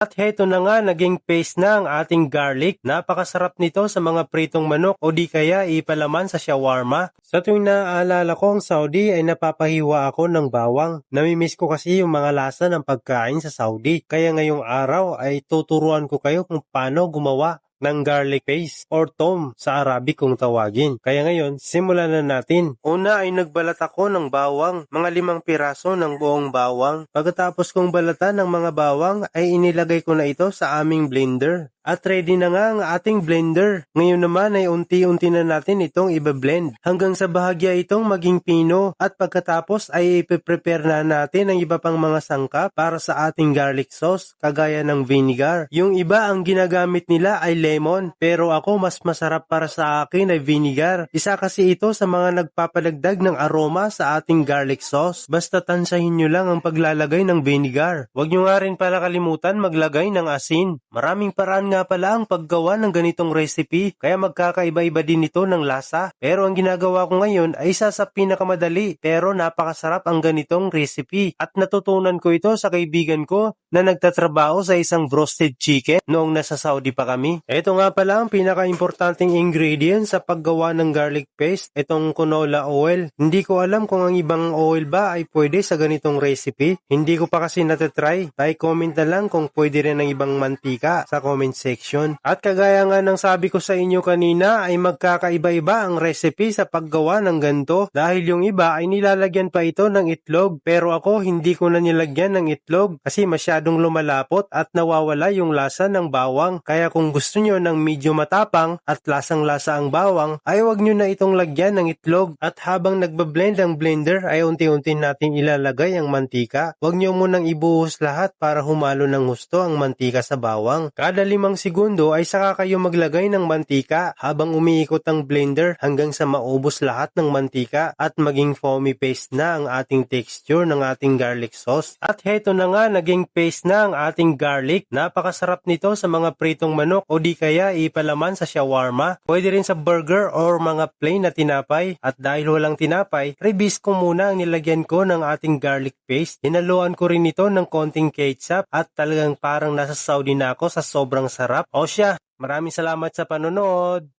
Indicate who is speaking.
Speaker 1: At heto na nga, naging paste na ang ating garlic. Napakasarap nito sa mga pritong manok o di kaya ipalaman sa shawarma. Sa tuwing naaalala ko ang Saudi ay napapahiwa ako ng bawang. Namimiss ko kasi yung mga lasa ng pagkain sa Saudi. Kaya ngayong araw ay tuturuan ko kayo kung paano gumawa ng garlic paste or tom sa Arabic kung tawagin. Kaya ngayon, simulan na natin. Una ay nagbalat ako ng bawang, mga 5 piraso ng buong bawang. Pagkatapos kong balatan ng mga bawang ay inilagay ko na ito sa aming blender. At ready na nga ang ating blender. Ngayon naman ay unti-unti na natin itong ibe-blend hanggang sa bahagya itong maging pino at pagkatapos ay ipe-prepare na natin ang iba pang mga sangkap para sa ating garlic sauce kagaya ng vinegar. Yung iba ang ginagamit nila ay lemon pero ako mas masarap para sa akin ay vinegar. Isa kasi ito sa mga nagpapadagdag ng aroma sa ating garlic sauce. Basta tansahin nyo lang ang paglalagay ng vinegar. Huwag nyo nga rin pala kalimutan maglagay ng asin. Maraming paraan nga pala ang paggawa ng ganitong recipe kaya magkakaiba-iba din ito ng lasa. Pero ang ginagawa ko ngayon ay isa sa pinakamadali pero napakasarap ang ganitong recipe at natutunan ko ito sa kaibigan ko na nagtatrabaho sa isang roasted chicken noong nasa Saudi pa kami. Ito nga pala ang pinaka-importanting ingredient sa paggawa ng garlic paste, itong canola oil. Hindi ko alam kung ang ibang oil ba ay pwede sa ganitong recipe. Hindi ko pa kasi natatry. Comment na lang kung pwede rin ang ibang mantika sa comment section. At kagaya nga ng sabi ko sa inyo kanina ay magkakaiba-iba ang recipe sa paggawa ng ganito dahil yung iba ay nilalagyan pa ito ng itlog pero ako hindi ko na nilagyan ng itlog kasi masyadong lumalapot at nawawala yung lasa ng bawang. Kaya kung gusto nyo ng medyo matapang at lasang-lasa ang bawang ay wag nyo na itong lagyan ng itlog at habang nagbablend ang blender ay unti-unti natin ilalagay ang mantika. Wag nyo munang ibuhos lahat para humalo ng husto ang mantika sa bawang. Kada 5 segundo ay saka kayo maglagay ng mantika habang umiikot ang blender hanggang sa maubos lahat ng mantika at maging foamy paste na ang ating texture ng ating garlic sauce. At heto na nga, naging paste na ang ating garlic. Napakasarap nito sa mga pritong manok o di kaya ipalaman sa shawarma. Pwede rin sa burger or mga plain na tinapay. At dahil walang tinapay, ribis ko muna ang nilagyan ko ng ating garlic paste. Hinaluan ko rin ito ng konting ketchup at talagang parang nasa Saudi na ako sa sobrang sarap. O siya, maraming salamat sa panonood.